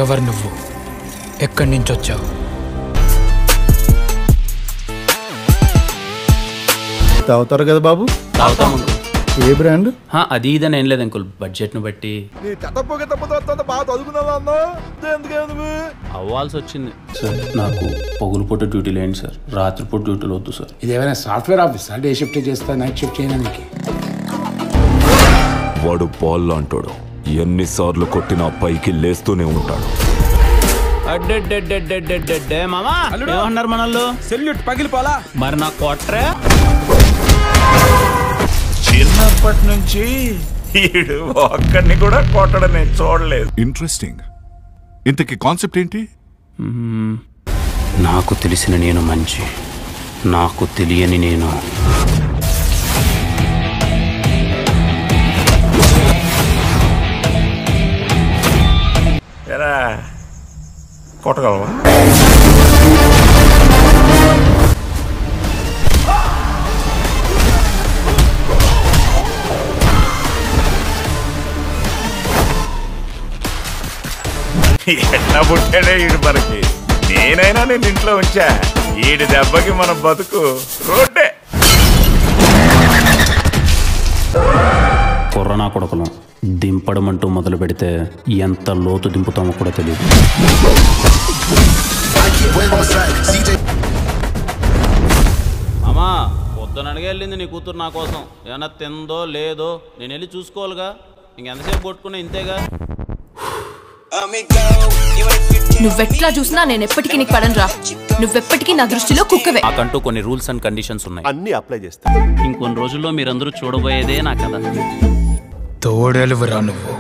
ఎవరు నువ్వు? ఎక్కడి నుంచి వచ్చావు? తాగుతారు కదా బాబు? తాగుతాము. ఏ బ్రాండ్? అది ఇదని ఏం లేదు అంకుల్, బడ్జెట్ను బట్టి అవ్వాల్సి వచ్చింది సార్. నాకు పగులు పూట డ్యూటీలు ఏంటి సార్, రాత్రిపూట డ్యూటీలు వద్దు సార్. ఇదేమైనా సాఫ్ట్వేర్ ఆఫీస్? డే షిఫ్ట్ చేస్తా, నైట్ షిఫ్ట్ చేయడానికి. వాడు బాల్ అంటాడు, ఎన్నిసార్లు కొట్టినా పైకి లేస్తూనే ఉంటాడు. మామా ఏమన్నారు మనల్ని? సెల్యూట్ పగిలిపోలా. మరి నాకు కొట్రే. చిన్నప్పటి నుంచి ఈడు ఒక్కడిని కూడా కొట్టడం నేను చూడలేదు. ఇంట్రెస్టింగ్. ఇంతకీ కాన్సెప్ట్ ఏంటి? నాకు తెలిసిన నేను మంచి, నాకు తెలియని నేను ఎరా కొట్టగలవా? ఎట్లా పుట్టాడే ఈడు మనకి. నేనైనా నేను ఇంట్లో ఉంచా, ఈడి దెబ్బకి మన బతుకు రోడ్డే. కొర్రనా కొడుకులం దింపడం అంటూ మొదలు పెడితే ఎంత లోతు దింపుతామో కూడా తెలియదు. అమ్మా పొద్దున అడిగి వెళ్ళింది నీ కూతురు నా కోసం. ఏమన్నా తిందో లేదో నేను వెళ్ళి చూసుకోవాలిగా. ఇంకెంతసేపు కొట్టుకున్నా ఇంతేగా. నువ్వెట్లా చూసినా నేను ఎప్పటికీ నీకు పడనురా. నువ్వెప్పటికీ నా దృష్టిలో కుక్కవే. నాకంటూ కొన్ని రూల్స్ అండ్ కండిషన్స్ ఉన్నాయి, అన్ని అప్లై చేస్తా. ఇంకొన్ని రోజుల్లో మీరందరూ చూడబోయేదే నా కథ. తోడేలువరా నువ్వు.